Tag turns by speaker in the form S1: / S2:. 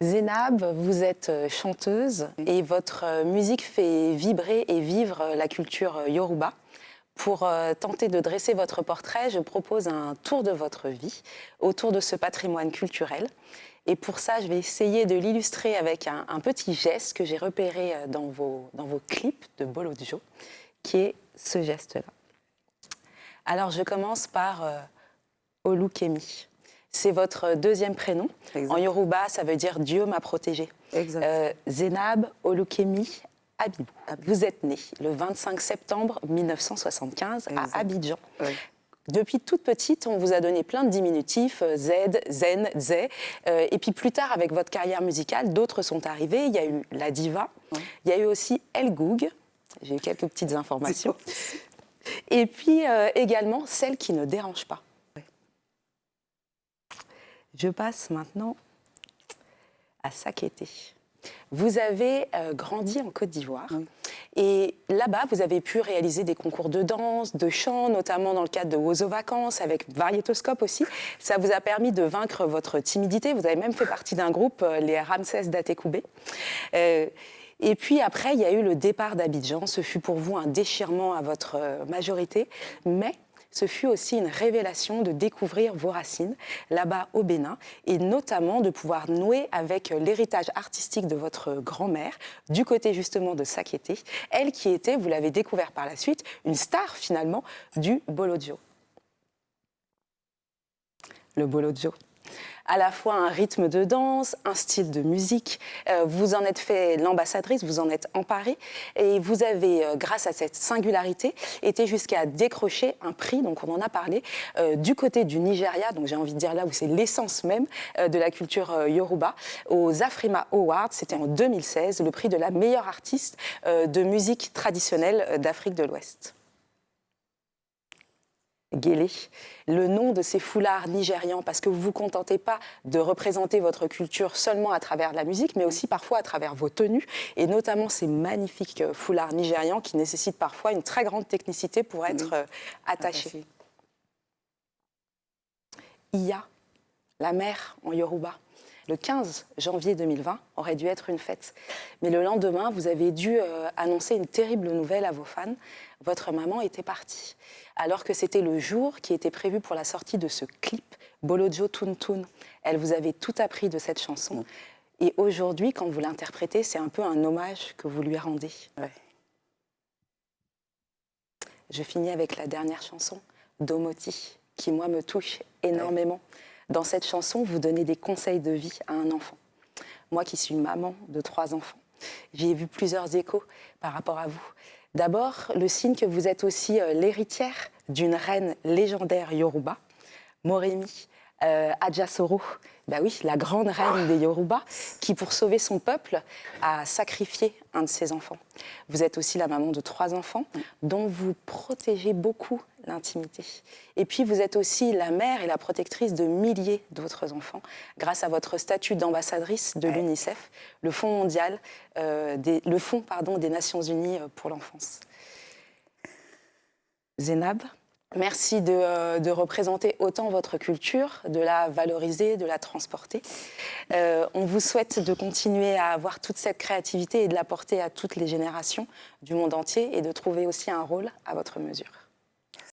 S1: Zénab, vous êtes chanteuse et votre musique fait vibrer et vivre la culture yoruba. Pour tenter de dresser votre portrait, je propose un tour de votre vie autour de ce patrimoine culturel. Et pour ça, je vais essayer de l'illustrer avec un petit geste que j'ai repéré dans vos clips de Bolodjo, qui est ce geste-là. Alors, je commence par Olukemi. C'est votre deuxième prénom. Exact. En Yoruba, ça veut dire Dieu m'a protégé. Zénab Olukemi Abibou. Vous êtes née le 25 septembre 1975 à Abidjan. Oui. Depuis toute petite, on vous a donné plein de diminutifs, Z, Zen, Zé. Et puis plus tard, avec votre carrière musicale, d'autres sont arrivés. Il y a eu la diva, il y a eu aussi El Goug. J'ai eu quelques petites informations. Et puis également celle qui ne dérange pas. Je passe maintenant à Sakété. Vous avez grandi en Côte d'Ivoire et là-bas, vous avez pu réaliser des concours de danse, de chant, notamment dans le cadre de Wozo Vacances, avec Variétoscope aussi. Ça vous a permis de vaincre votre timidité. Vous avez même fait partie d'un groupe, les Ramsès d'Atekoubé. Et puis après, il y a eu le départ d'Abidjan. Ce fut pour vous un déchirement à votre majorité, mais ce fut aussi une révélation de découvrir vos racines là-bas au Bénin et notamment de pouvoir nouer avec l'héritage artistique de votre grand-mère du côté justement de Sakété, elle qui était, vous l'avez découvert par la suite, une star finalement du Bolodjo. Le Bolodjo. À la fois un rythme de danse, un style de musique. Vous en êtes fait l'ambassadrice, vous en êtes emparée et vous avez, grâce à cette singularité, été jusqu'à décrocher un prix, donc on en a parlé, du côté du Nigeria, donc j'ai envie de dire là où c'est l'essence même de la culture yoruba, aux Afrima Awards, c'était en 2016, le prix de la meilleure artiste de musique traditionnelle d'Afrique de l'Ouest. Guélé, le nom de ces foulards nigérians, parce que vous ne vous contentez pas de représenter votre culture seulement à travers la musique, mais aussi parfois à travers vos tenues, et notamment ces magnifiques foulards nigérians qui nécessitent parfois une très grande technicité pour être attachés. Iya, la mer en Yoruba. Le 15 janvier 2020 aurait dû être une fête. Mais le lendemain, vous avez dû annoncer une terrible nouvelle à vos fans. Votre maman était partie. Alors que c'était le jour qui était prévu pour la sortie de ce clip, Bolodjo Tuntun. Elle vous avait tout appris de cette chanson. Et aujourd'hui, quand vous l'interprétez, c'est un peu un hommage que vous lui rendez. Ouais. Je finis avec la dernière chanson, Domoti, qui, moi, me touche énormément. Ouais. Dans cette chanson, vous donnez des conseils de vie à un enfant. Moi qui suis maman de 3 enfants, j'y ai vu plusieurs échos par rapport à vous. D'abord, le signe que vous êtes aussi l'héritière d'une reine légendaire Yoruba, Moremi Adjasoro. Ben oui, la grande reine des Yoruba, qui pour sauver son peuple a sacrifié un de ses enfants. Vous êtes aussi la maman de 3 enfants, dont vous protégez beaucoup l'intimité. Et puis vous êtes aussi la mère et la protectrice de milliers d'autres enfants, grâce à votre statut d'ambassadrice de l'UNICEF, le Fonds des Nations Unies pour l'enfance. Zénab, merci de représenter autant votre culture, de la valoriser, de la transporter. On vous souhaite de continuer à avoir toute cette créativité et de la porter à toutes les générations du monde entier et de trouver aussi un rôle à votre mesure.